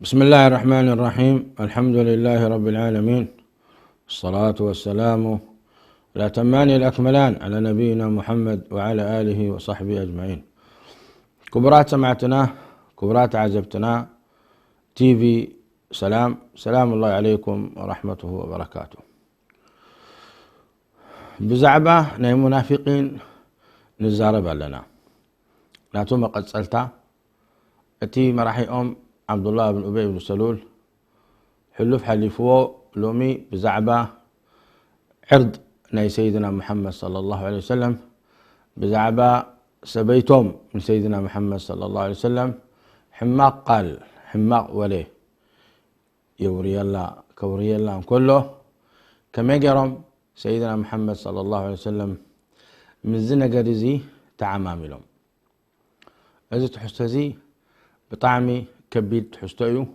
بسم الله الرحمن الرحيم. الحمد لله رب العالمين، الصلاة والسلام الأتمان الأكملان على نبينا محمد وعلى آله وصحبه أجمعين. كبرات سمعتنا، كبرات عزبتنا، تي في سلام الله عليكم ورحمته وبركاته. بزعبة ناي منافقين نزارب لنا ناتوما قد سألتا اتي مراحيهم عبد الله بن أبي بن سلول حلف حلفوه لومي بزعبة عرض ناي سيدنا محمد صلى الله عليه وسلم، بزعبة سبيتهم من سيدنا محمد صلى الله عليه وسلم. حماق قال حماق وليه يوري الله كوري الله كله كما يقرم سيدنا محمد صلى الله عليه وسلم من زنا قرزي تعماملهم إذا تحستزي بطعمي كبير تحستيو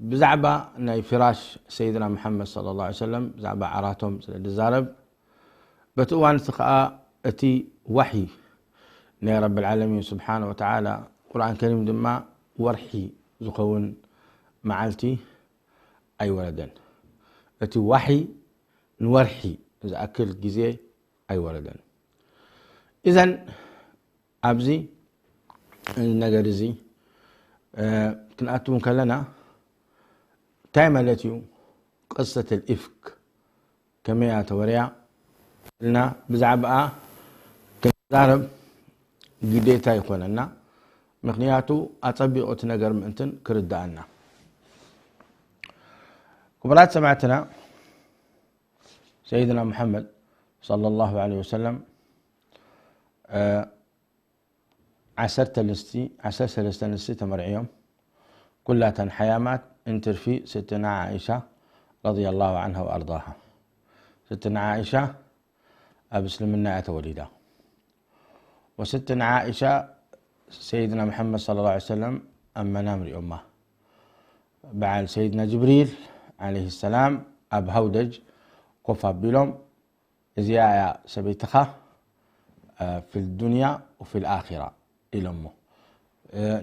بزعبة ناي فراش سيدنا محمد صلى الله عليه وسلم بزعبة عراتهم سيد الزارب بتوان ثقاء اتي وحي ناي رب العالمين سبحانه وتعالى قرآن كريم دما ورحي زخون معالتي أي ولدن اتي وحي نورحي إذا أكل جزي أي ولدن. إذن أبزي النجارزي كنأتون كلنا تعملتيو قصة الإفك كما توريا لنا بزعبقى كنزارب جديتا يكوننا مخنياتو أطبيقو تنقر مئنتن كرداءنا. كبرات سمعتنا سيدنا محمد صلى الله عليه وسلم عسر سلستي تمرعيهم كلها حيامات انتر في ستنا عائشة رضي الله عنها وأرضاها. ستنا عائشة أبسلم الناعة وليدة، وستنا عائشة سيدنا محمد صلى الله عليه وسلم أما نامري أمه بعد سيدنا جبريل عليه السلام أب هودج كفى بلوم زيايا سبيتخه في الدنيا وفي الآخرة إلى أمه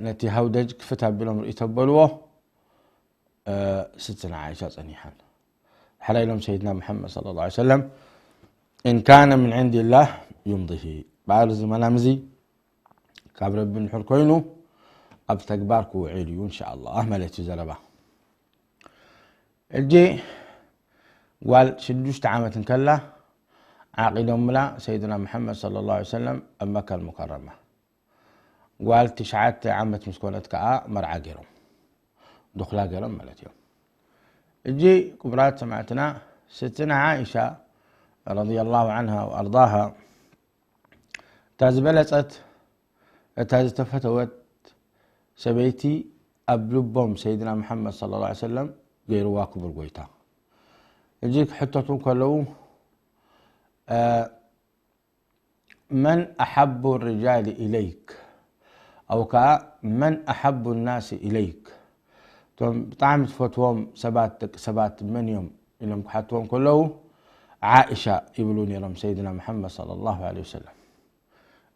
نتي هودج كفتها بلوم يتبلوه ستنا عائشة صنيحا حلا لهم سيدنا محمد صلى الله عليه وسلم إن كان من عند الله يمضيه بعد زمان مزي كابر بن حركوينو أبتكباركو وعيليو إن شاء الله أهملت زربا الجي قال شدوش تعامة كلا عقيدة ملا سيدنا محمد صلى الله عليه وسلم مكة المكرمة قال تشعات عامة مسكونة كأ مرعى قرم دخلا قرم ملت يوم. الجي كبرات سمعتنا ستنا عائشة رضي الله عنها وأرضاها تازبلت تفتوت سبيتي أبلبهم سيدنا محمد صلى الله عليه وسلم غير واكب القويتا. يجيك حتتون كلو من أحب الرجال إليك أو من أحب الناس إليك طعمت فتوهم سبات من يوم إنهم حتوهم كله عائشة يقولون يرم سيدنا محمد صلى الله عليه وسلم.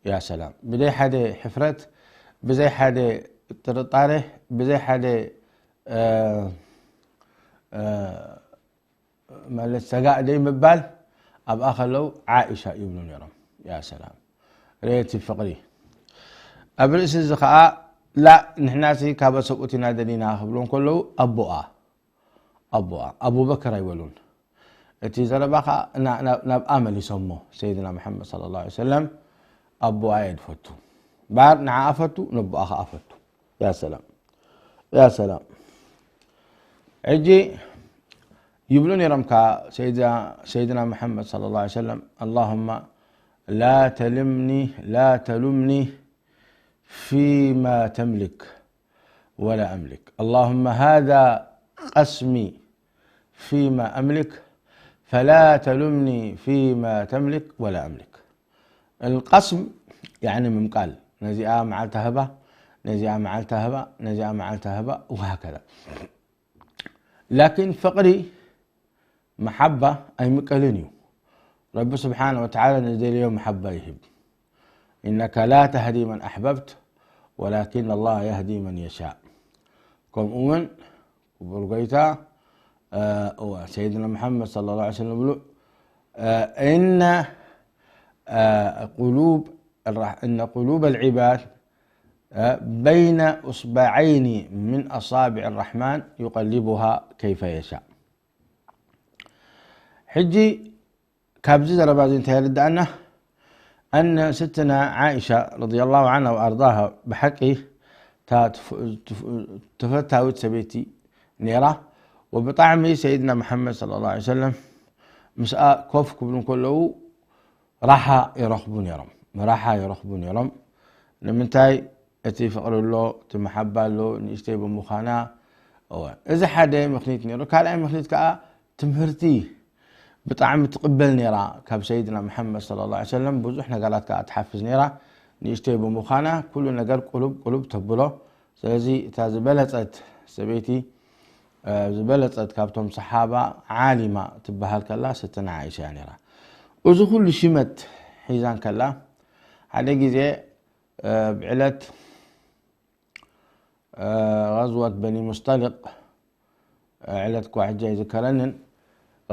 يا سلام بدي حدا حفرت بزي حدا ترطاره بزي حدا ما لسه دي مبال أب آخر لو عائشة يقولون يرم. يا سلام ريت الفقري أبرئس الزخاء لا نحناسي كابا سقوتنا دلينا خبلون كله أبو بكر يقولون اتي زرباخا ناب آمل يسموه سيدنا محمد صلى الله عليه وسلم أبو عيد فتو بار نعا أفتو نبو آخا أفتو. يا سلام يا سلام عجي يبلوني رمكا سيدنا محمد صلى الله عليه وسلم اللهم لا تلمني فيما تملك ولا أملك، اللهم هذا قسمي فيما أملك فلا تلمني فيما تملك ولا أملك. القسم يعني ممقال نزيئة معلتها هبة نزيئة معلتها هبة نزيئة معلتها هبة وهكذا. لكن فقري محبة أي مقالنيو رب سبحانه وتعالى نزل يوم محبة يهب إنك لا تهدي من أحببت ولكن الله يهدي من يشاء. كم أمن وبرقيتا سيدنا محمد صلى الله عليه وسلم بلو إن قلوب العباد بين أصبعين من أصابع الرحمن يقلبها كيف يشاء. حجي كابزي ربازين تيرد أن ستنا عائشة رضي الله عنها وأرضاها بحقه تفتاوت سبيتي نيرة وبطعمي سيدنا محمد صلى الله عليه وسلم مساء كوف كبلون كله راحة يرخبون يرم لمنتاي اتي فقر له تمحبة له نشتي بمخانا إذا حدا مخنيت نيرة كالا مخنيت كا تمهرتي بطعم تقبل نيرة كاب سيدنا محمد صلى الله عليه وسلم بزحنا قالت كا تحفز نيرة نشتي بمخانا كل نقر قلوب تبله سلازي تازبلت سبيتي زبلت كابتم صحابة عالمة تبهال كلا ستنا عائشة نيرة وزو كل شمت حيزان كلا على جزء بعلت غزوة بني مصطلق علت واحد جاي ذكرنن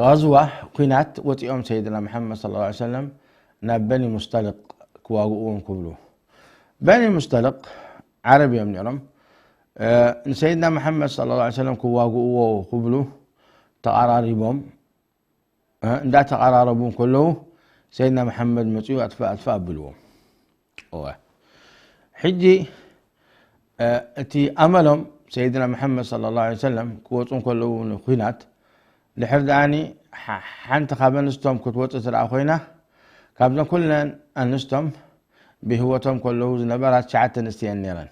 غزوة كنت وتيوم سيدنا محمد صلى الله عليه وسلم ناب بني مصطلق كواقوهم كبلو بني مصطلق عربي من يرم سيدنا محمد صلى الله عليه وسلم كواقوه كبلو تقراربهم دا تقراربهم كله سيدنا محمد متيو أطفاء بلوهم حجي اتي أملهم سيدنا محمد صلى الله عليه وسلم كوتون كله نخينات لحرداني حنت خابنستم كتوت ترى أخوينا كابنا كلنا أنستم بهوتهم كله زنبرات شعات نستيان نيران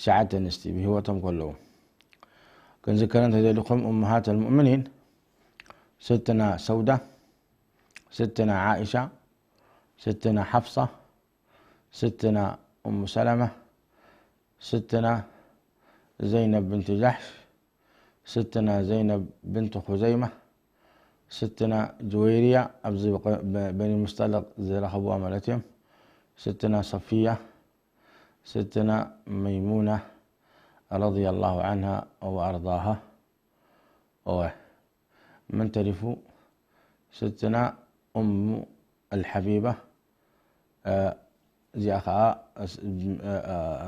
شعات نستي بهوتهم كله كن ذكرت هذه لكم أمهات المؤمنين ستنا سودة ستنا عائشة ستنا حفصة ستنا أم سلمة ستنا زينب بنت جحش ستنا زينب بنت خزيمة ستنا جويرية أبزي بني مصطلق زي رخبوا أمالتهم ستنا صفية ستنا ميمونة رضي الله عنها وأرضاها من تعرفوا ستنا أم الحبيبة زي أخا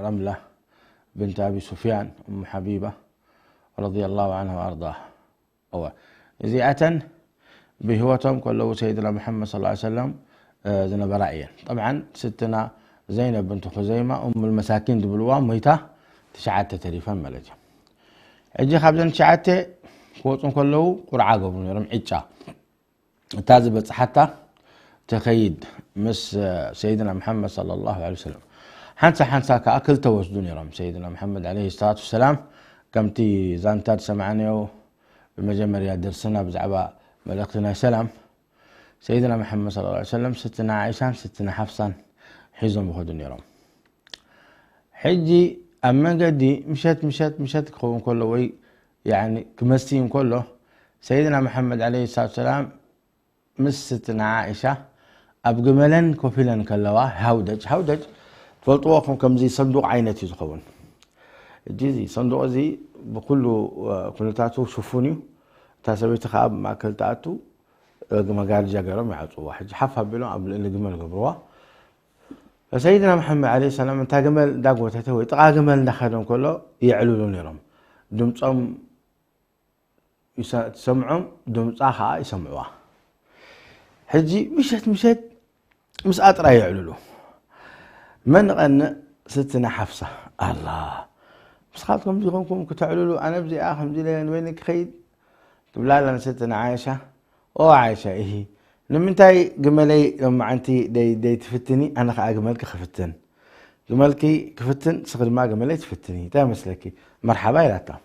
رملة بنت أبي سفيان أم حبيبة رضي الله عنها وأرضاها زيئة بهوتهم كله سيدنا محمد صلى الله عليه وسلم زنبرائيا. طبعا ستنا زينب بنت خزيمة أم المساكين دبلوان ميتة تشعات تريفا ملجا اجي خابزن تشعات كوتون كله قرعة قبل يرم عجا تازبت حتى تخيد مس سيدنا محمد صلى الله عليه وسلم حنسا كأكل توسدون يرم سيدنا محمد عليه الصلاة والسلام كمتي زانتات سمعنيو بمجمر يا درسنا بزعبا ملكتنا سلام سيدنا محمد صلى الله عليه وسلم ستنا عائشة ستنا حفصا حيزون بخدون يرم حجي أما قدي مشت كون كله وي يعني كمستين كله سيدنا محمد عليه الصلاة والسلام مس ستنا عائشة أبقملن كفلن كلوا هودج تفلطوكم كم زي صندوق عينتي زخون جيزي صندوق زي بكل كنتاتو شوفوني تاسبيت خاب ما كلتاتو مقال جاقرم يعطوا واحد حفها بلون قبل اللي قمل قبروا فسيدنا محمد عليه السلام انتا قمل داقوة تتوي طقا قمل دخلهم كله يعلولون يرم دمصهم يسمعهم دمصاها يسمعوها حجي مشت مس أطرا يعلولو من غن ستنا حفصة الله بس خالكم زيكم كتعلولو أنا بزي آخر بزي لين وينك خيد تبلا لنا ستنا عائشة عائشة إيه لما انتي قملي لما انتي دي تفتني أنا قملك خفتن قملكي كفتن صغر ما قملي تفتني تا مسلكي مرحبا يا تا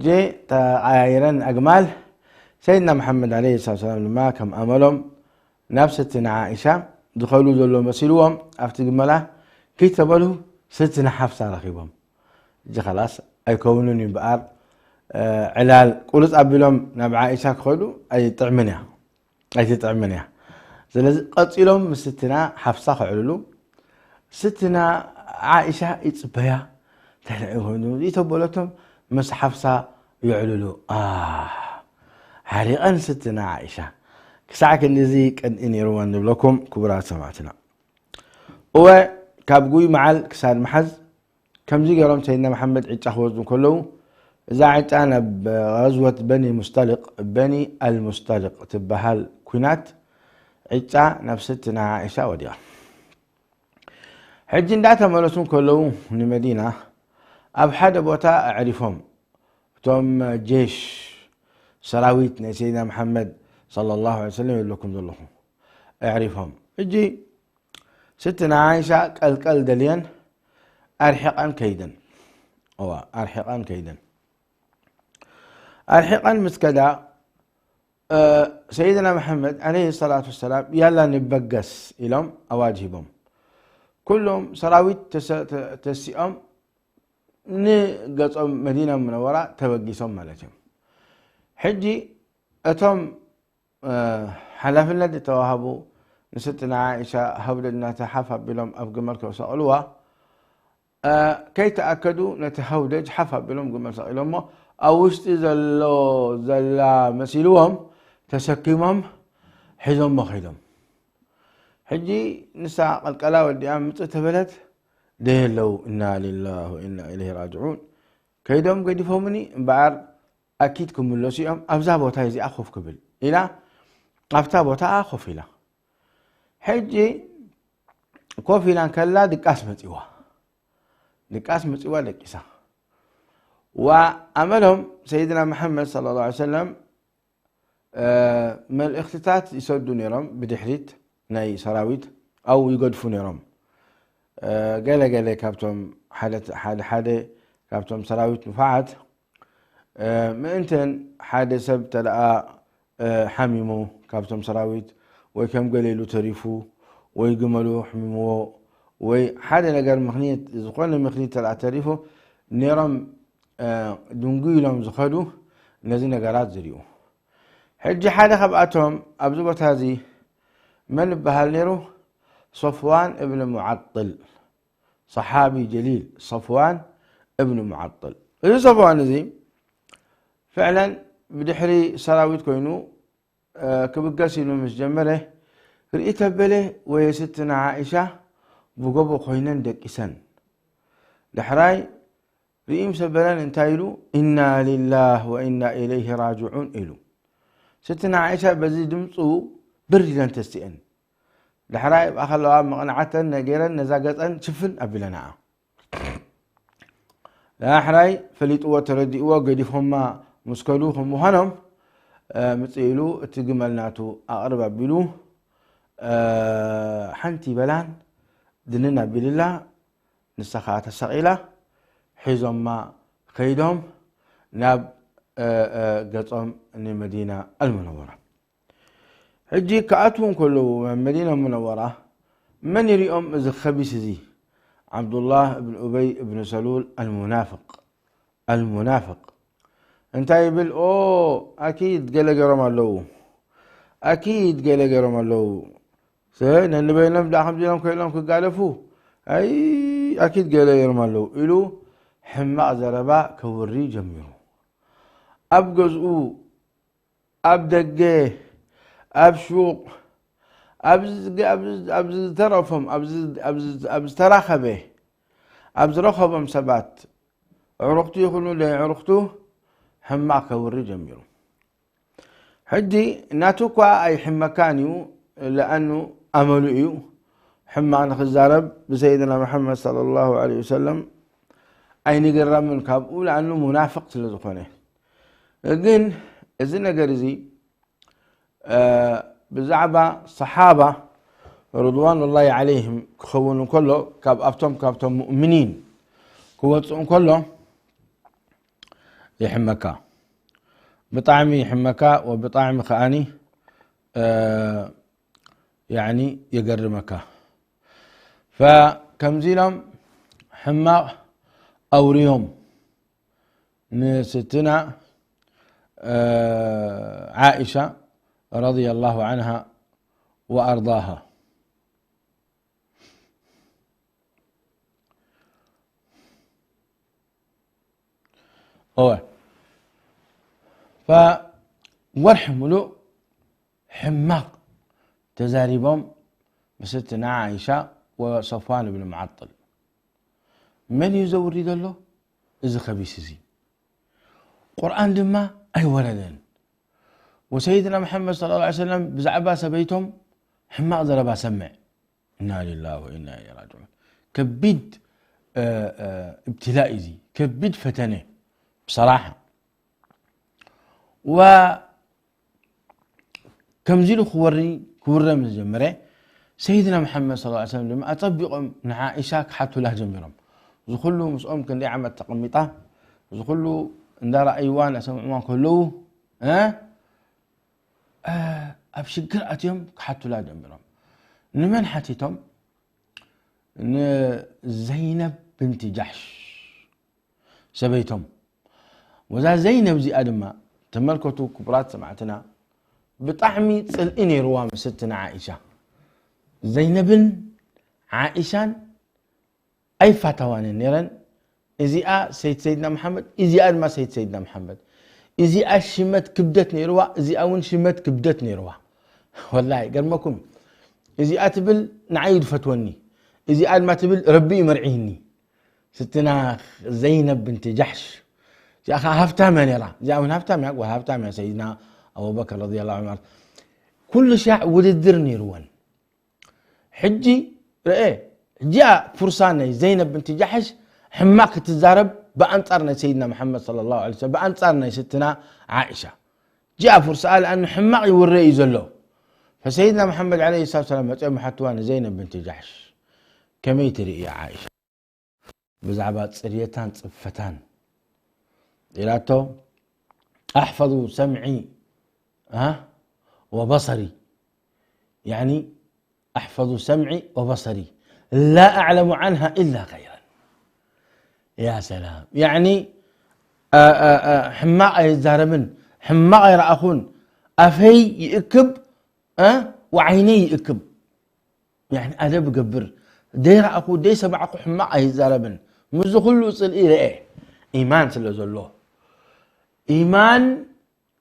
جي تا عايرن أقمال سيدنا محمد عليه الصلاة والسلام لما كم أملهم نفس ستنا عائشة دخلوا ذلوا مسيلوهم أفتق ملا كي تبلوا ستنا حفصة رخيبهم جي خلاص أي كونوني بقار علال قلت أبلهم نبع عائشة خلوا أي تعمنها زلز قتلهم ستنا حفصة خلوا ستنا عائشة يتصبيا تلعبهم يتبولتهم مس حفصة يعللوا حريقا ستنا عائشة كساعك النزيك أن إني روان لكم كبرات سمعتنا وكابقوي معال كسار محز كم زي قرام سيدنا محمد عيد أخوزن كله إذا عيد أنا بغزوة بني المستلق تبهال كوينات عيد نفستنا عائشة وديها حجين داتا ملسون كله لمدينة أبحد بوتا أعرفهم توم جيش سراويت سيدنا محمد صلى الله عليه وسلم يقول لكم دلهم أعرفهم اجي ستنا عائشة قل دليا أرحقا كيدا أرحقا كيدا أرحقا مسكدا سيدنا محمد عليه الصلاة والسلام يلا نبقس إلهم أواجههم كلهم سراويت تسيئهم نقصهم مدينة منورة توقيسهم مالتهم حجي أتم حلفنا دي توهبوا نستنا عائشة هودنا تحفظ بلهم أبقى ملك وسألوها كي تأكدوا نتهودج حفظ بلهم قمل سألهم أو زلا مسيلوهم تسكمهم حزم مخيدهم حجي نساء القلا والديام متتبلت ده لو إنا لله وإنا إليه راجعون كيدهم قد يفهمني بعر أكيد كم اللوسيهم أفزا بوتا يزي أخوف قبل إلا أفتا بوتا أخوف إلا حجي كوفي لان كلا دقاس متئوا لكيسا وعملهم سيدنا محمد صلى الله عليه وسلم من الاختتات يسودوا نيرم بدحريت ناي سراويت أو يقدفوا نيرم قال كابتم حالة كابتم سراويت مفاعت مئنتن حادث سبت لقى حميمو كابتم سراويت وكم قليلو تريفو ويقملو حميمو وحادث نقر مخنية زقونا مخنية تلقى تريفو نيرم دنقيلهم زخدو نزي نقرات زريو حجي حادث خبأتهم أبزبت هذه من بهالنيرو صفوان ابن معطل صحابي جليل صفوان ابن معطل إذا صفوان زي فعلا بدحري سراويت كوينو كبقاسينو مش جمره رئيت بله ويستنا عائشة بقبو خوينان دكسان دحراي رئيم سبلان انتايلو إنا لله وإنا إليه راجعون إلو ستنا عائشة بزي دمصو بري لن تستئن دحراي أخلوها مقنعة نجيرا نزاقتا شفن أبلنا دحراي فليتوا تردئوا قدفهم مسكلوهم وهنم متسئلو تقملناتو أقرب بلو حنتي بلان دننا بالله نسخات السقيلة حزم ما خيدهم ناب قطعهم المدينة المنورة حجي كأتهم كله من مدينة المنورة من يريهم إذا خبيث زي عبد الله بن أبي بن سلول المنافق انت يقول اكيد قال جرم الله اكيد قال جرم الله سين النبي نبدا خمس يوم كلهم قالفو اي اكيد قال جرم الله الو حماء زربا كوري جميرو ابجزو ابدقه ابشوق ابز ترفهم ابز تراخبه ابز رخبهم سبات عرقتو يقولون لي عرقتو حماك وري جميرو حدي ناتوكا اي حمكانيو لانه املؤيو حمان خزارب بسيدنا محمد صلى الله عليه وسلم اي نقرا من كابو لانه منافق تلزخونه لكن اذا نقرزي بزعبه صحابه رضوان الله عليهم خونوا كله كابتم مؤمنين كوتهم كله يحمكا بطعمي يحمكا وبطعم خاني يعني يقرمكا فكم زيلهم حماق أوريهم ستنا عائشة رضي الله عنها وأرضاها هو فورح ملوء حماق تزاربهم بستنا عائشة وصفوان بن معطل من يزور له إذا خبيث زي قرآن لما أي ولدين وسيدنا محمد صلى الله عليه وسلم بزعبا سبيتهم حماق ضربا سمع إنا لله وإنا إليه راجعون كبد ابتلاء زي كبد فتنه بصراحة و كم زيلو كورة من الجمرة سيدنا محمد صلى الله عليه وسلم لما أطبقهم من عائشة حتى له جمرهم زخلوا مسؤوم كان لي عمل تقميطه زخلوا اندار أيوان أسمع ما كله أبشكر أتيهم حتى له جمرهم نمن حتيتهم زينب بنت جحش سبيتهم وذا زينب زي أدمى تملكتو كبرات سمعتنا بطعمي تسألني روام ستنا عائشة زينبن عائشان أي فتوان نيران إزياء سيدنا محمد إزياء ما سيدنا محمد إزياء شمت كبدت نيروا إزياء ون شمت كبدت نيروا والله قرمكم إزياء تبل نعيد فتوني إزياء ما تبل ربي مرعيني ستنا زينب بنت جحش يا أخي هفتها من يرى جاء من هفتها من أقوى هفتها من سيدنا أبو بكر رضي الله عنه كل شيء وددرني روان حجي رأيه جاء فرسان زينب بنت جحش حماق تزارب بأنصارنا سيدنا محمد صلى الله عليه وسلم بأنصارنا ستنا عائشة جاء فرسان لأنه حماق يوري يزلو فسيدنا محمد عليه الصلاة والسلام متعم حتوان زينب بنت جحش كمي تري يا عائشة بزعبات صريتان صفتان إلاتو أحفظ سمعي وبصري يعني أحفظ سمعي وبصري لا أعلم عنها إلا خيرا يا سلام يعني حماق يزارمن حماق يرأخون أفي يأكب وعيني يأكب يعني أدب قبر دير أخو دي سبع أخو حماق يزارمن مزو كله صل إيه إيمان سلزلوه إيمان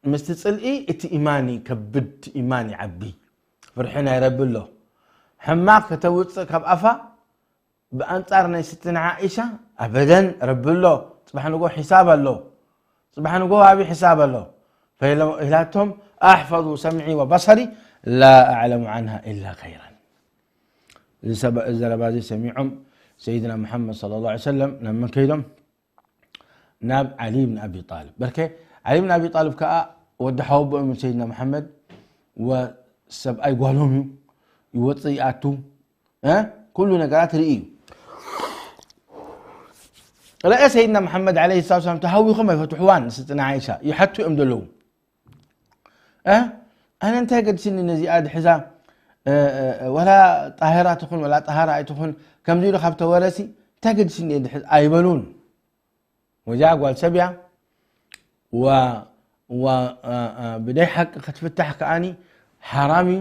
مستتصلئي إتي إيماني كبد إيماني عبي فرحنا يرب الله حماق كتوصك بأفا بأنصارنا ستنا عائشة أبدا رب الله صبح نقول حساب الله صبح نقول أبي حساب الله فإلاتهم أحفظ سمعي وبصري لا أعلم عنها إلا خيرا الزلبازي سميعهم سيدنا محمد صلى الله عليه وسلم لما كيدهم ناب علي بن أبي طالب بركة علي بن أبي طالب كأ ود حوب من سيدنا محمد وسبأي قالهم يوطياتو كل نقرات رئيو رأى سيدنا محمد عليه الصلاة والسلام تهوي خما يفتحوان ستنا عائشة يحتوا امدلو أنا انت قد سني نزياد حزام ولا طاهرات تكون ولا طهارة تكون كم ديرو خبت ورسي تجد سني أيبلون وجاء قال سبيا و بدي حق تفتح كأني حرامي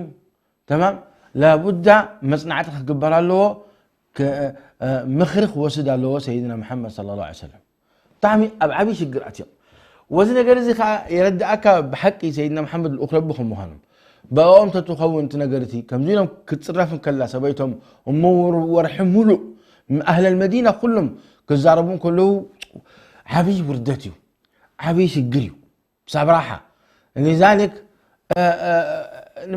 تمام لابد مصنعتك قبر له مخرخ وسد له سيدنا محمد صلى الله عليه وسلم طعمي أبعبي شجر أتيم وزن جرزي يرد أكا بحقي سيدنا محمد الأخرى بخم مهانم بقوم تتخون تنجرتي كم زينهم كتصرفن كلا سبيتهم أمور ورحمولو أهل المدينة كلهم كزاربون كله عبي وردتيو عبي شجريو بصراحة لذلك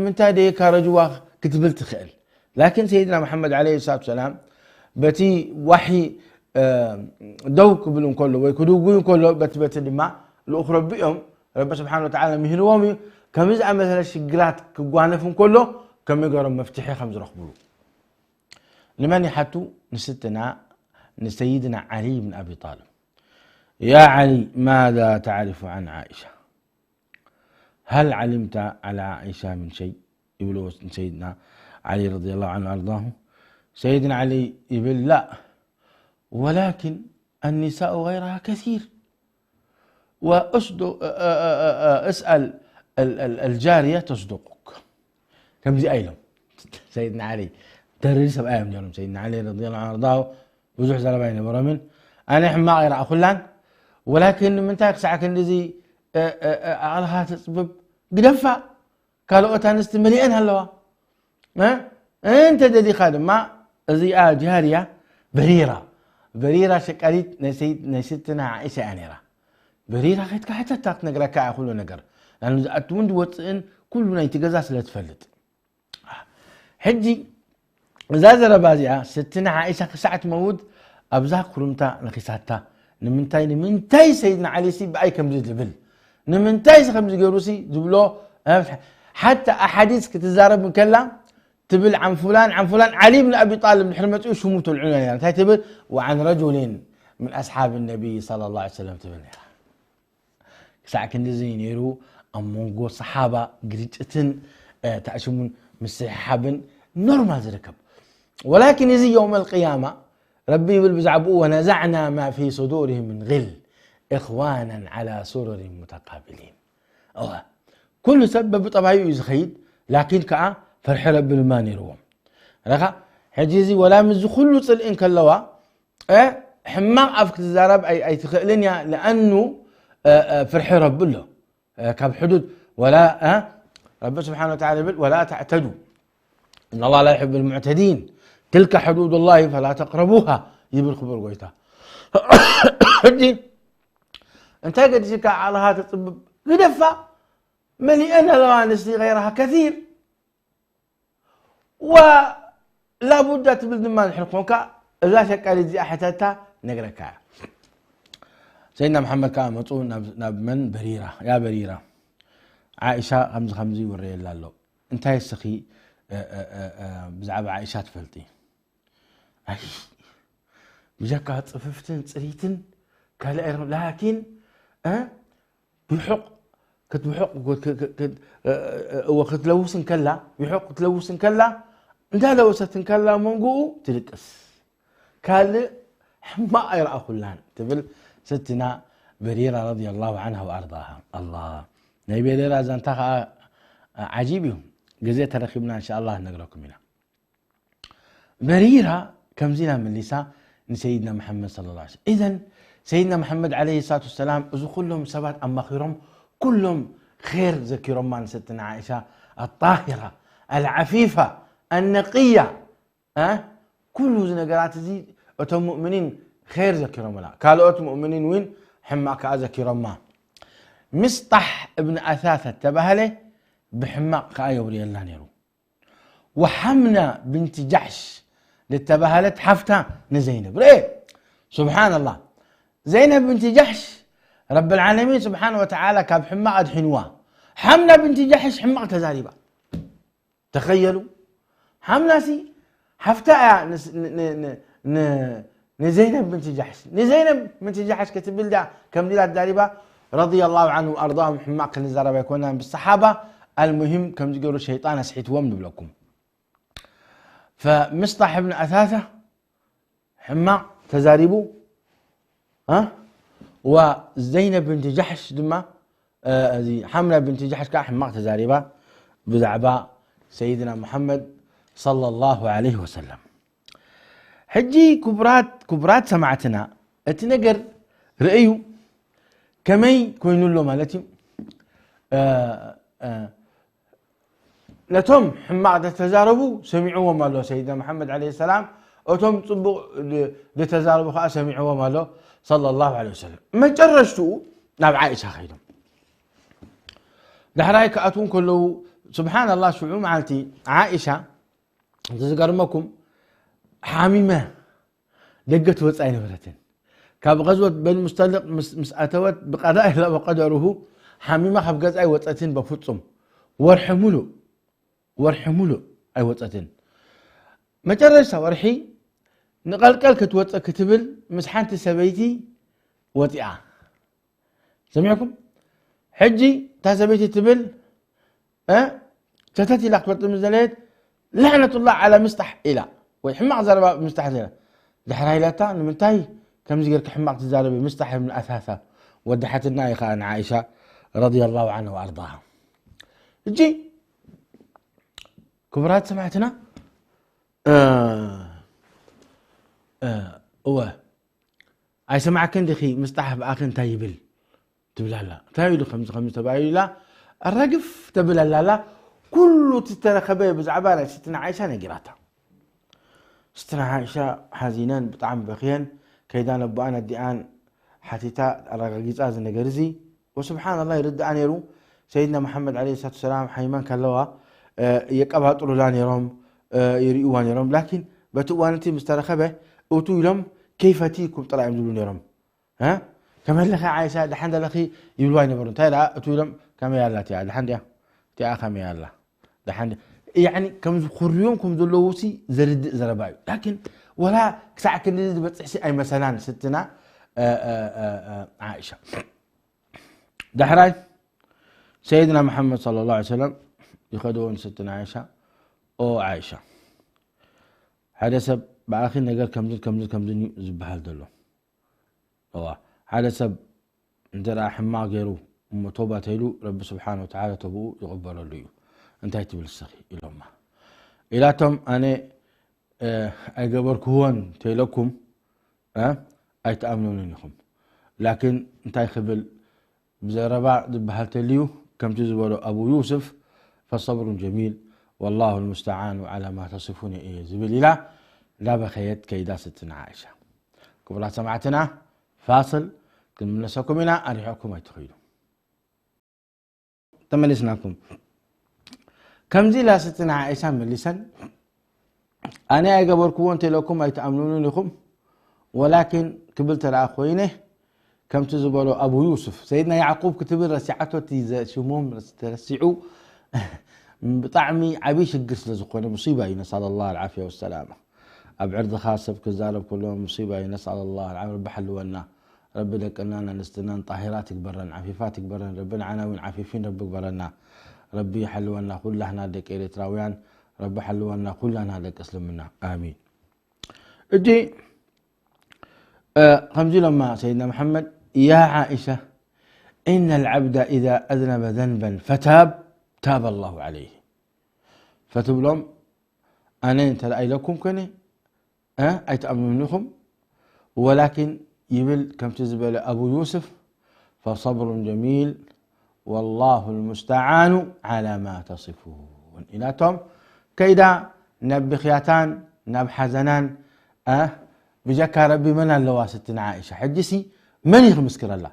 من تادي كرجوا كتبلت خيل لكن سيدنا محمد عليه الصلاة والسلام بتي وحي دوك بلون كله ويكدوقون كله بت لما الأخرى بيهم رب سبحانه وتعالى مهنوامي كم يزع مثلا الشجرات كجوانفهم كله كم يقرأ مفتاحي خمس رخبلو لمن يحتو نستنا سيدنا علي بن أبي طالب يا علي ماذا تعرف عن عائشة هل علمت على عائشة من شيء يقولوا سيدنا علي رضي الله عنه وأرضاه سيدنا علي يقول لا ولكن النساء غيرها كثير وأصدق اسأل الجارية تصدقك كم زي أيلم سيدنا علي تريس بأيام جرم سيدنا علي رضي الله عنه وأرضاه وزح زلبين برمن أنا حما غير أخلان ولكن من تاك ساعة كندزي على تصبب قدفة قالوا أتانست مليئن هلوا ما أنت ددي خادم ما زي جارية بريرة شكاليت نسيتنا عائشة أنيرة بريرة خيتك حتى تاك نقرا كاع كل نقر لأنه أتوند وطئن كلنا يتجزاس لا تفلت حجي زازر بازيا ستنا عائشة ساعة مود أبزاق كرمتا نخيساتا نمنتاي سيدنا علي سي بأي كم زي جبل نمنتاي خمس جروسي جبلو حتى أحاديث كتزارب من كلا تبل عن فلان علي بن أبي طالب من حرمته شو موتوا العنوان يعني هاي تبل وعن رجل من أصحاب النبي صلى الله عليه وسلم تبل ساعة كندزين يرو أمونغو صحابة قريتن تأشمون مسحابن نورمال زركب ولكن يزي يوم القيامة ربي بالبزعبوه ونزعنا ما في صدورهم من غل إخوانا على سرر متقابلين كل سبب طبعا يزخيد لكن كأ فرح رب المان يروم رخا حجيزي ولا مز كله صلئن كلوا حماق أفك تزارب أي تخلين لأنه فرح رب له كاب حدود ولا رب سبحانه وتعالى ولا تعتدوا إن الله لا يحب المعتدين تلك حدود الله فلا تقربوها يجيب الخبر قويتها حجي انت قد شكا على هذا الطب قدفة مليئنا لوانس غيرها كثير ولا بد تبلد ما نحرقونك لا شك على زي أحتاتا نقرأك سيدنا محمد كان مطعون ناب من بريرة يا بريرة عائشة خمزي وريال لالو انتهي السخي بزعب عائشة تفلتي أي بجاكا صففتن صريتن قال لكن بحق كتبحق وقت لوسن كلا بحق تلوسن كلا انت لوستن كلا منقو تلقس قال ما يرى خلان تبل ستنا بريرة رضي الله عنها وأرضاها الله نبي بريرة زنتها عجيبهم جزيت رخبنا إن شاء الله نقرأكم منها بريرة كم زينا من لسا سيدنا محمد صلى الله عليه وسلم إذن سيدنا محمد عليه الصلاة والسلام إذا كلهم سبات أما خيرهم كلهم خير ذكرهم من ستنا عائشة الطاهرة العفيفة النقية كل زنقرات زي أتم مؤمنين خير ذكرهم لا قالوا أتم مؤمنين وين حماك ذكرهم ما مصطح ابن أثاثة تبهله بحماق كآية وري الله نيرو وحمنا بنت جحش للتبهلت حفتها نزينب رأي سبحان الله زينب بنت جحش رب العالمين سبحانه وتعالى كاب حماق حنواه حمنا بنت جحش حماق تزاريبا تخيلوا حمنا سي حفتها نزينب بنت جحش نزينب بنت جحش كتب لها كم ديلا الداربة رضي الله عنه وأرضاهم حماق النزارة يكونون بالصحابة المهم كم تقولوا الشيطان أسحيت ومن لكم فمصطح ابن أثاثة حماق تزاريبو وزينب بنت جحش دما حملة بنت جحش كا حماق تزاريبا بزعباء سيدنا محمد صلى الله عليه وسلم حجي كبرات سمعتنا اتنقر رأيو كمي كوينو له مالتي لتم حماق تزاربوا سمعوا وما له سيدنا محمد عليه السلام وتم صبوا لتزاربوا سمعوا وما له صلى الله عليه وسلم ما جرشتوا ناب عائشة خيرا دحرايك أتون كله سبحان الله شعور معلتي عائشة تذكرمكم حاميمة دقت وصاين برتين كاب غزوة بن مستلق مسأتوت بقضاء الله وقدره حاميمة خب غزاي وصاتين بفصم ورحمولو أي وصاتين ما جرشت ورحي نقلقل كتوصى كتبل مسحانت سبيتي وطيعة سمعكم حجي تا سبيتي تبل تتتي لك توطي مزليت لعنة الله على مستح إله ويحمق زربا مستح زيلا دحراي لاتا نمنتاي كم زيقرك حمق تزاربي مستح من أثاثة ودحت النايخة عن عائشة رضي الله عنها وأرضاها جي كبرات سمعتنا هو أي سمعك دخي مستحب آخر تايبل تبلا لا تايلو خمس تبايل لا الرقف تبلا لا كله تترخبه بزعبانة ستنا عايشة نجراتها ستنا عايشة حزينان بطعم بخيان كيدان أبوانا الديان حتيتا الرقاقيز آز النجرزي وسبحان الله يرد أن يرو سيدنا محمد عليه الصلاة والسلام حيمان كاللوا يقبها طولان يروم يريوان يروم لكن بتوانتي مسترخبه اوتو لهم كيف تيكم طلع يمزلون يروم ها كما لخي عايشة لحند لخي يبلوان يبرون تايلا اوتو لهم كما يالا تيا لحند يا تيا كما يالا لحند يعني كم خريوم كم دلوسي زرد زرباي لكن ولا ساعة كنز بتصحي اي مثلا ستنا عائشة دحراي سيدنا محمد صلى الله عليه وسلم يخدون ستنا عائشة او عائشة هذا سب بآخر نقال كمزل زبحال دلو هذا سب انترا حما غيرو توبة تيلو رب سبحانه وتعالى تبو يغبر له انتهيت بالسخي إلهما إلاتم أنا أجبرك هون تيلكم أي تأمنون لكم لكن انتهي خبل بزرباء زبحال تليو كم تزبروا أبو يوسف فصبر جميل والله المستعان على ما تصفون إيه زبل إله لا بخيت كيدا ستنا عائشة كبرات سمعتنا فاصل كن منسكم هنا أريحكم أتخيلوا تملسناكم كم زي لا ستنا عائشة من لسان أنا أقبركم أنت لكم أي تأمنون لكم ولكن قبلت الأخوينه كم تزبروا أبو يوسف سيدنا يعقوب كتب رسعته شموم ترسعوا بطعمي عبيش القرص لزقونه مصيبة نسأل الله العافية والسلامة أبعرض خاصة كزارب كلهم مصيبة نسأل الله العافية رب حلونا رب لك أننا نستنان طاهراتك برا عفيفاتك برا ربنا عناوين عفيفين ربك برنا ربي حلونا كلنا دك إريتراويان رب حلونا كلنا دك أسلمنا آمين اجي خمسي لما سيدنا محمد يا عائشة إن العبد إذا أذنب ذنبا فتاب تاب الله عليه فتب لهم أنا انت رأي لكم كني أي تأمنون لكم ولكن يبل كم تزبل أبو يوسف فصبر جميل والله المستعان على ما تصفون إلى توم كيدا نب خياتان نب حزنان بجاك ربي من اللواستنا عائشة حجسي من يخمسكر الله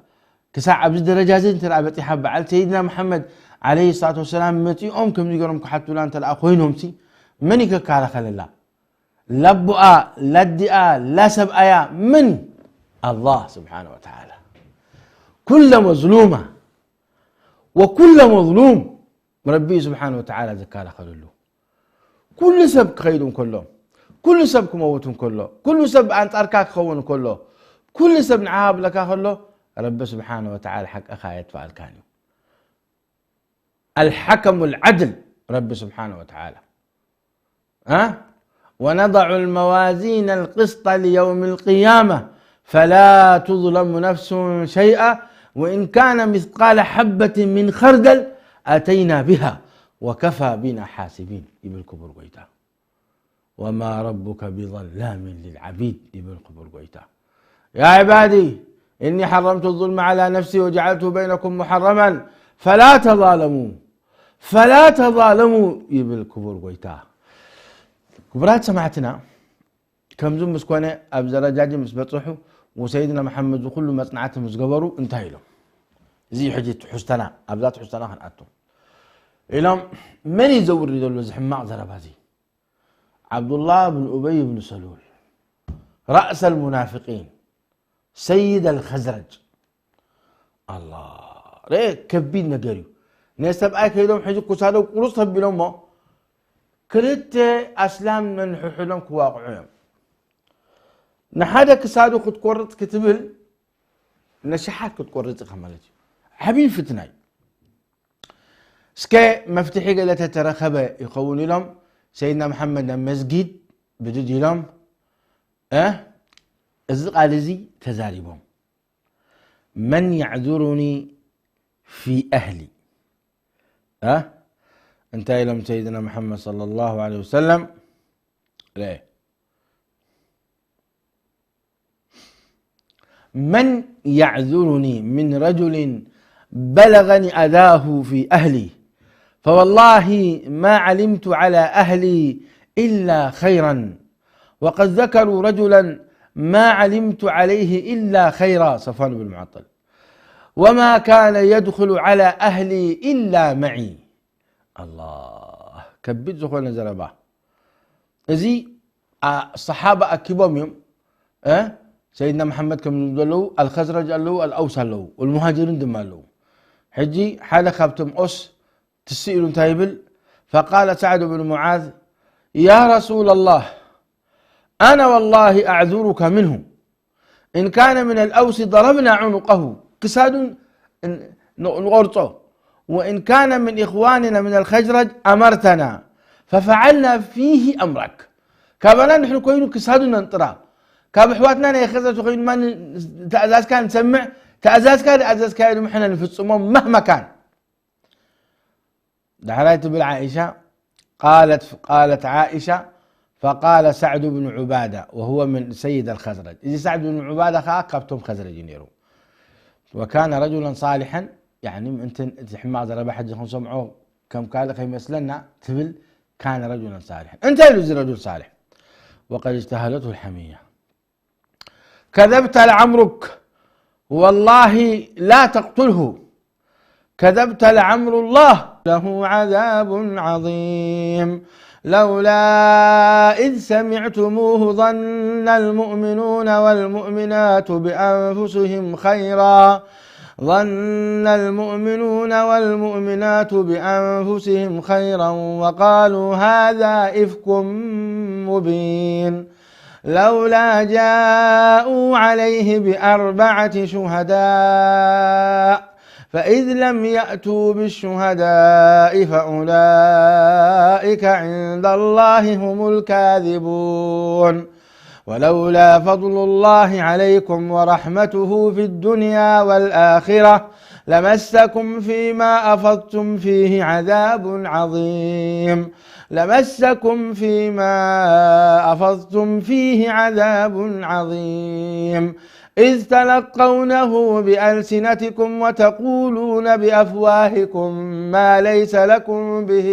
كساع عبد الدرجة زين ترى بتي حب على سيدنا محمد عليه الصلاة والسلام متي كم يقولون كحتى لان ترى أخوينهم تي من يكال خل الله لبؤا لدئا لا سبأيا من الله سبحانه وتعالى كل مظلومة وكل مظلوم ربي سبحانه وتعالى ذكر خلله كل سب خيدهم كلهم كل سب كموتهم كله كل سب أنت أركاك خون كله كل سب نعاب لك خله رب سبحانه وتعالى حق أخايت فالكاني الحكم العدل رب سبحانه وتعالى ونضع الموازين القسط ليوم القيامة فلا تظلم نفس شيئا وإن كان مثقال حبة من خردل أتينا بها وكفى بنا حاسبين يبلكبر قويتا وما ربك بظلام للعبيد يبلكبر قويتا يا عبادي إني حرمت الظلم على نفسي وجعلته بينكم محرما فلا تظالموا يبلكبر قويتا كبرات سمعتنا كم زم مسكونه أبزر جاجي مسبطحوا وسيدنا محمد وكل ما صنعتهم مسقبروا انتهي لهم زي حجة حستنا أبزات حستنا خنقتهم إلهم من يزور يدل زحماء زربازي عبد الله بن أبي بن سلول رأس المنافقين سيد الخزرج الله ريك كبيد نقريو نسب أي كيلهم حجة كسادو قلوصهم بلهم كرت أسلام من حلم كواقعهم نحدا كسادو خد قرط كتبل نشحات كنت قرط خمالتي حبيب فتناي سكي مفتحي قال تترخبه يقول لهم سيدنا محمد مسجد بدد لهم ازق على زي تزاربهم من يعذرني في أهلي انتهى لهم سيدنا محمد صلى الله عليه وسلم ليه من يعذرني من رجل بلغني أذاه في أهلي فوالله ما علمت على أهلي إلا خيرا وقد ذكروا رجلا ما علمت عليه إلا خيرا صفوان بن المعطل وما كان يدخل على أهلي إلا معي. الله كبد زخونا زربا إذي الصحابة أكبهم يوم سيدنا محمد كم له الخزرج له الأوس له والمهاجرين دم له حجي حال خبتم أس تسئل تايبل فقال سعد بن معاذ يا رسول الله أنا والله أعذرك منهم إن كان من الأوس ضربنا عنقه كساد نغرطه وإن كان من إخواننا من الخزرج أمرتنا ففعلنا فيه أمرك كابنا نحن كوينو كسادنا نطرا كاب حواتنا يخزرج وخين ما تأزاز كان نسمع تأزاز كان محنا نفصمهم مهما كان. دعريت بالعائشة قالت عائشة فقال سعد بن عبادة وهو من سيد الخزرج إذا سعد بن عبادة كابتم خزرج نيرو وكان رجلا صالحا يعني انت حماز ربح حج سمعوه كم قال يمثلنا تبل كان رجلا صالحا انت رجل صالح وقد اجتهلته الحمية كذبت لعمرك والله لا تقتله كذبت لعمر الله له عذاب عظيم لولا إذ سمعتموه ظن المؤمنون والمؤمنات بأنفسهم خيرا وقالوا هذا إفك مبين لولا جاءوا عليه بأربعة شهداء فإذ لم يأتوا بالشهداء فأولئك عند الله هم الكاذبون ولولا فضل الله عليكم ورحمته في الدنيا والآخرة لمسكم فيما أفضتم فيه عذاب عظيم إذ تلقونه بألسنتكم وتقولون بأفواهكم ما ليس لكم به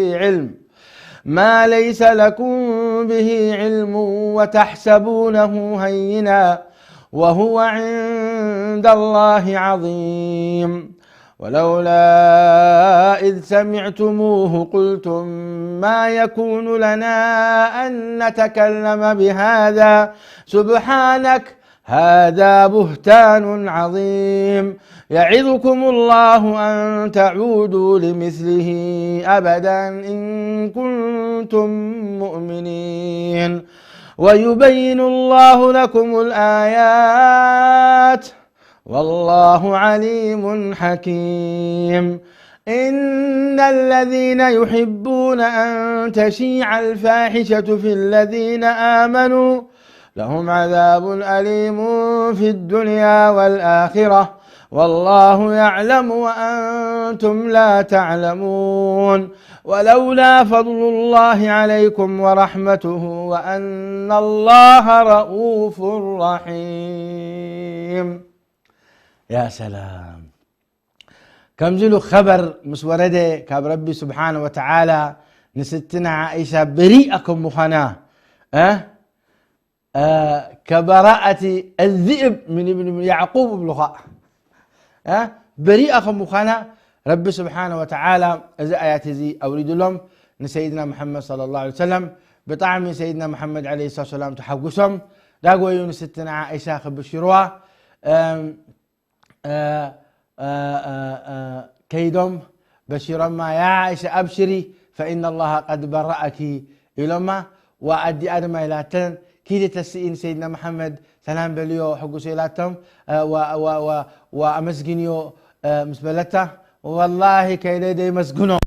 علم وتحسبونه هينا وهو عند الله عظيم ولولا إذ سمعتموه قلتم ما يكون لنا أن نتكلم بهذا سبحانك هذا بهتان عظيم يعظكم الله أن تعودوا لمثله أبدا إن كنتم مؤمنين ويبين الله لكم الآيات والله عليم حكيم إن الذين يحبون أن تشيع الفاحشة في الذين آمنوا لهم عذاب أليم في الدنيا والآخرة والله يعلم وأنتم لا تعلمون ولولا فضل الله عليكم ورحمته وأن الله رؤوف رحيم. يا سلام كم جلو خبر مسوردة كاب ربي سبحانه وتعالى نستنا عائشة بريئكم مخنا كبراءة الذئب من ابن يعقوب بلغاء بريئكم مخنا ربي سبحانه وتعالى إذا آيات زي أوريد لهم نسيدنا محمد صلى الله عليه وسلم بطعم سيدنا محمد عليه الصلاة والسلام تحقسهم داقوا يونستنا عائشة خبشروا كيدم بشيرا ما يا عائشة أبشري فإن الله قد برأك إلما وأدي آدم إلاتن كيدي تسئين سيدنا محمد سلام بليو حقو سيلاتهم وأمسجنيو مسبلته والله كيدي دي مسجنو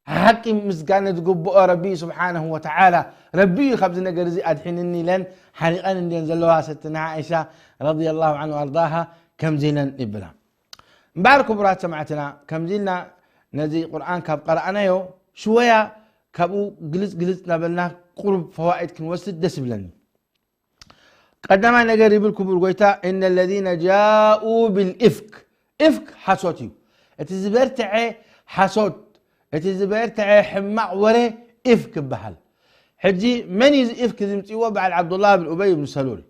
حكي مسجانة تقبؤ ربي سبحانه وتعالى ربي خبزنا قرزي أدحينني لن حريقان اللي ينزلوها ستنا عائشة رضي الله عنه وأرضاها كم زينا نبلا مبارك برات سمعتنا كم زينا نزي قرآن كاب قرأنا يو شوية كابو قلس نبلنا قرب فوائد كنوسد دس بلني قدما نقرب الكبر قويتا إن الذين جاءوا بالإفك إفك حسوتي اتزبرتعي حسوت اتزبرتعي حماق وري إفك بحل حجي من إفك زمتيوه بعد عبد الله بن أبي بن سلول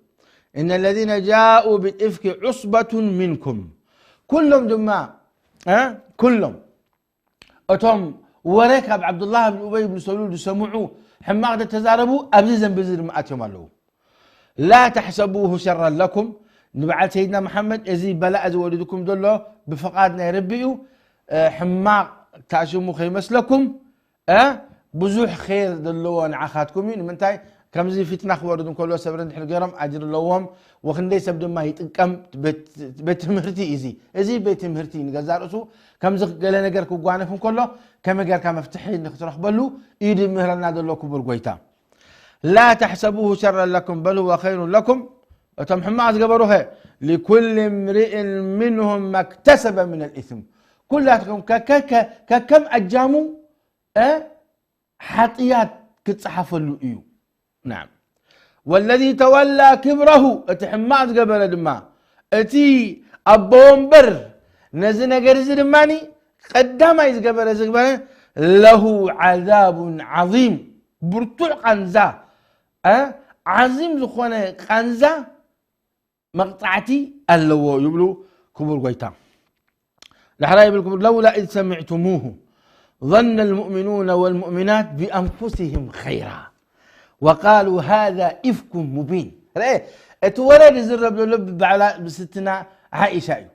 إن الذين جاءوا بالإفك عصبة منكم كلهم جماعة كلهم أتم وريك عبد الله بن أبي بن سلول يسمعوا حماق تزاربوا أبزيزا بزر مأتهم له لا تحسبوه شرا لكم نبعث سيدنا محمد إذي بلاء ولدكم دله بفقادنا يربيوا حماق تعشموا خيمس لكم بزوح خير دلوان عخاتكم من تاي كم زي فتنة خوردون كله سبرن حل جرم أجر اللوهم وخندي سبد ما يتكم بتمهرتي إزي بتمهرتي نجزار أسو كم زق قلنا نجر كوجانكم كله كم جر كم مفتحين نخترق بلو يد مهرنا دلو كبر قويتا لا تحسبوه شرا لكم بل هو خير لكم وتم حماس قبروها لكل امرئ منهم ما اكتسب من الإثم كلاتكم كم أجاموا حطيات كتصحف اللؤيو نعم والذي تولى كبره اتحماس قبل دما اتي أبومبر نزنا قرز دماني قدام يزقبر له عذاب عظيم برتوع قنزا عظيم زخوانه قنزا مقطعتي اللو يبلو كبر قويتا لحرايب الكبر لولا إذ سمعتموه ظن المؤمنون والمؤمنات بأنفسهم خيرا وقالوا هذا إفك مبين اتولد الرب لب بستنا عائشة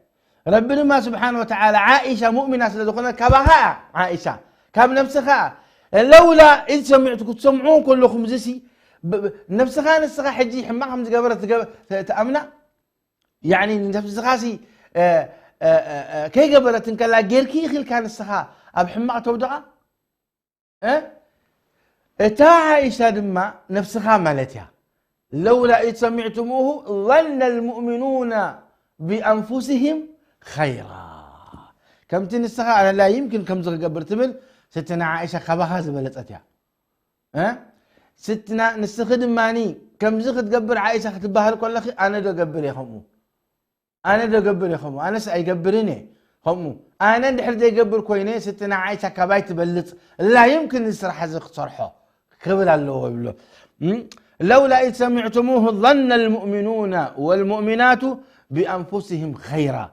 ربنا ما سبحانه وتعالى عائشة مؤمنة سلدقنا كبها عائشة كاب نفسها لولا إذ سمعتكم تسمعون كلكم زسي نفسها نفسها حجي حماهم زقبرت تأمنا يعني نفسها سي كي قبلت إن كلا غير كي خل كان السخاء أب حماق تودعة تا عائشة دما نفسها مالتها لولا إذ سمعتموه ظن المؤمنون بأنفسهم خيرا كم تنسخها أنا لا يمكن كم زغ قبرت بل ستنا عائشة خباها زبلتها ستنا نستخدم ماني كم زغ تقبر عائشة ختبها لك ولا أنا دو قبر يا خمو أنا دو قبر يا خمو أنا سأيقبرني خمو أنا ندحر دي قبر كويني ستنا عائشة كباي تبلت لا يمكن نسرح زغ صرحه قبل الله وبله لولا إذ سمعتموه ظن المؤمنون والمؤمنات بأنفسهم خيرا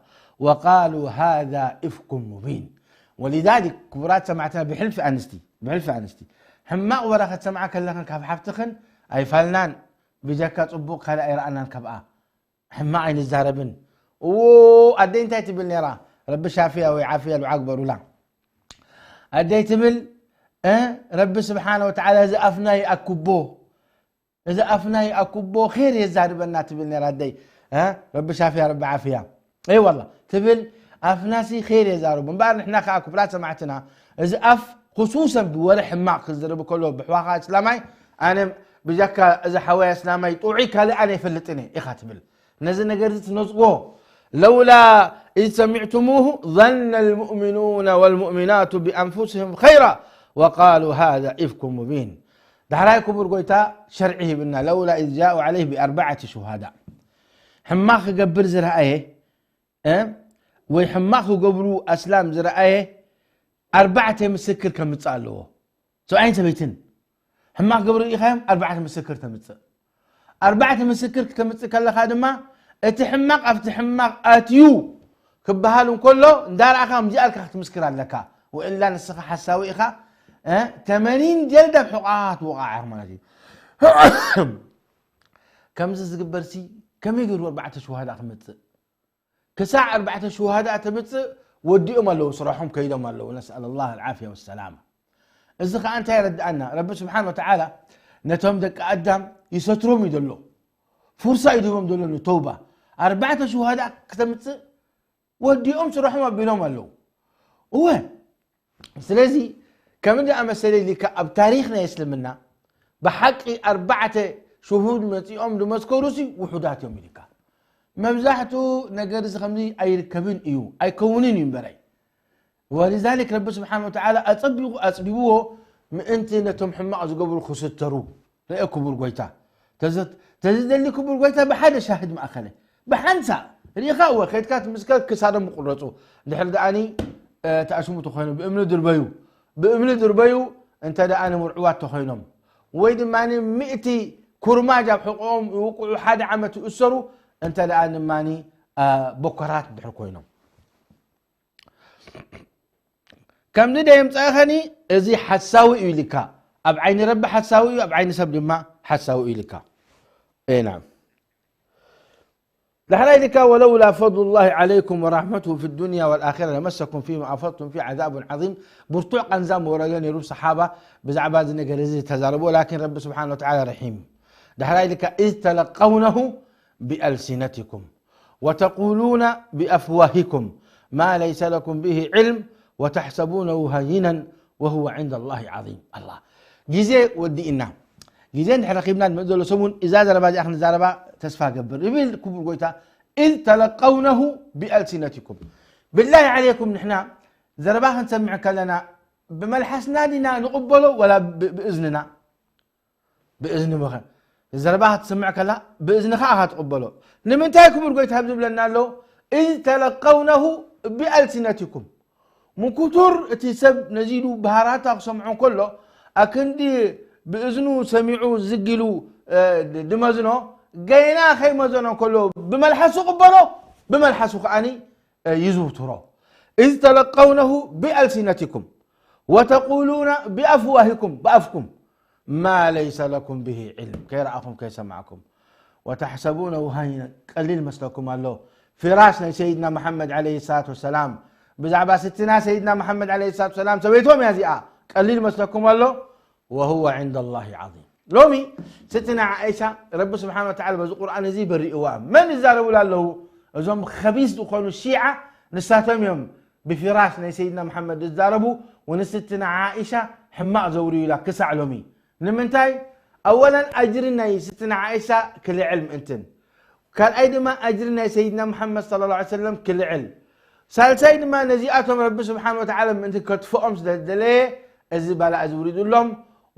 وقالوا هذا إفك مبين ولذلك كبرات سمعتها بحلف أنستي حماق ورخت سمعك اللخن كاب حفتخن أي فلنان بجاكا صبوك خلا يرأنا كبأ حماق عين الزاربن أدين تاتي بالنيرا رب شافيها ويعافيها العقبر ولا أديت بال رب سبحانه وتعالى إذا أفناي أكبوه خير يزاربنا تبل نيرا دي رب شافيها رب عافيها اي والله تبل افناسي خير يزارب من بعد نحن خاكو بلا سمعتنا اذا اف خصوصا بورح حماق الزرب كله بحواقا اسلامي انا بجاكا اذا حوايا اسلامي طوعي كالي انا يفلتني اخاتبل نزل نقرزت نصقو لولا اذ سمعتموه ظن المؤمنون والمؤمنات بانفسهم خيرا وقالوا هذا افك مبين دحرايكم برقويتا شرعه بنا لولا اذ جاءوا عليه باربعه شهداء حماق قبر زرعيه ويحماق قبرو اسلام زرعيه أربعة مسكر كم تصالوه سو أين سبيتن حماق قبرو إخام أربعة مسكر تمتص أربعة مسكر كم كلا خادمة اتحماق افتحماق اتيو كبهالهم كله دار أخام جالك أخت مسكر لك وإلا نسخ حساوي إخا 80 جلدة بحقات وقع مالتي كم زقبرسي كم يقولوا 4 شهداء تمتص كساع 4 شهداء تمتص وديهم الله صراحهم كيدهم الله ونسأل الله العافية والسلامة إذا أنت يرد أن رب سبحانه وتعالى نتهم دك أدم يسترهم يدلو فرصة يدهم دلو توبة 4 شهداء تمتص وديهم صراحهم بينهم الله هو سلازي كم جاء مسألة اللي كأب تاريخنا يسلمنا بحق 4 شهود متيهم دمسكوروسي وحدات يوم ذيك مبزحته نجرز خمسي أي ركبين إيو أي كونين ينبري ولذلك رب سبحانه وتعالى أصببوه من أنت نتم حماء قبل خسترو لا يكبر قويتا تزيد اللي كبر قويتها بحد شاهد ما أخله بحنسا ريخا هو خيتكات مسكات كسادة مقرطو دحر داني تأشمو تخينو بأمن دربيو انت داني مرعوات تخينهم ويد ماني مئتي كرماجة بحقهم يوقعوا حاد عامة أسروا انت داني ماني بكرات دحر كوينهم كم ندى يمتأخني ازي حساوي إليكا أب عين رب حساوي أب عين سبب ما حساوي إليكا اي نعم لحرائك ولولا فضل الله عليكم ورحمته في الدنيا والآخرة لمسكم فيما أفضتم في عذاب عظيم برتوع قنزام ورجان يروب صحابة بزعباد النجرزي تزاربوا لكن رب سبحانه وتعالى رحيم لحرائك إذ تلقونه بألسنتكم وتقولون بأفواهكم ما ليس لكم به علم وتحسبونه هينا وهو عند الله عظيم الله جزء ودينا جزء نحن رقيبنا المدل سمون إذا زربا أخنا زربا تسفى قبر يبيل كبر قويتا إذ تلقونه بألسنتكم بالله عليكم نحن زربا نسمعك لنا بملحسنا لنا نقبله ولا بإذننا بإذن مخا زربا تسمعك لا بإذن خاها تقبله لمن تايكم القويتا هبزب لنا له إذ تلقونه بألسنتكم من كتر تسب نزيدوا بهاراتك سمعون كله أكندي بإذنه سمعوا زقلوا دمزنه جينا خي مزنه كله بملحسه قبله بملحسه أني يزوتره إذ تلقونه بألسنتكم وتقولون بأفواهكم بأفكم ما ليس لكم به علم كي رأكم كي سمعكم وتحسبونه هينا قليل مسلكم الله فراشنا سيدنا محمد عليه الصلاة والسلام بزعبا ستنا سيدنا محمد عليه الصلاة والسلام سويتهم يا زياء قليل مسلكم الله وهو عند الله عظيم لومي ستنا عائشة رب سبحانه وتعالى بزو قرآن زي بريئوام من الزارب له زوم خبيث دخلوا الشيعة نساتهم يوم بفراشنا سيدنا محمد الزاربو ونستنا عائشة حماء زوري لا كسع لومي نمنتاي أولا أجرنا ستنا عائشة كل علم انتن كان أيضا أجرنا سيدنا محمد صلى الله عليه وسلم كل علم سالسين ما نزيئتهم رب سبحانه وتعالى من كتفهم سدلي الزبالة أزوري لهم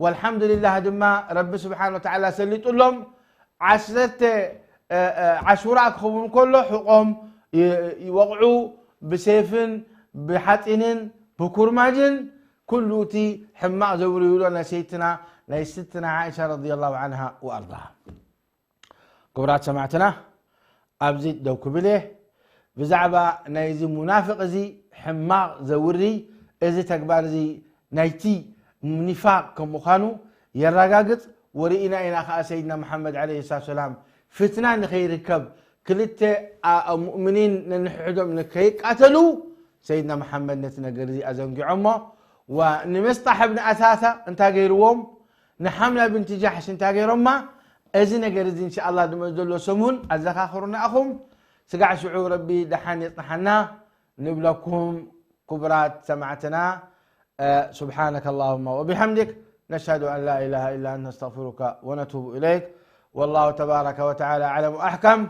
والحمد لله دما رب سبحانه وتعالى سليت لهم عشرة عشوراء خبون كله حقهم يوقعوا بسيفن بحتين بكرماجن كله تي حماء زوري لنا سيدنا ليستنا عائشة رضي الله عنها وأرضاها كبرات سمعتنا أبزيد دو كبله بزعبا نايزي منافق زي حماق زوري ازي تكبار زي نايتي نفاق كمخانو يرقاقت ورئينا إنا خاء سيدنا محمد عليه الصلاة والسلام فتنة نخير الكب كلت مؤمنين ننحدهم نكيك قتلوا سيدنا محمد نتنقر زي أزنقي عمه ونمسطح ابن أساسا انتا غيروهم نحمل بنت جحش انتا غيرهم ازي نقر زي إن شاء الله دمزدلو سمون الزخاخرنا أخهم سقع شعور ربي دحان يطحنا نبلكم كبرات سمعتنا سبحانك اللهم وبحمدك نشهد أن لا إله إلا أنت نستغفرك ونتوب إليك والله تبارك وتعالى أعلم وأحكم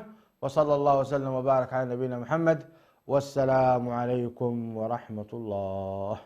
وصلى الله وسلم وبارك على نبينا محمد والسلام عليكم ورحمة الله.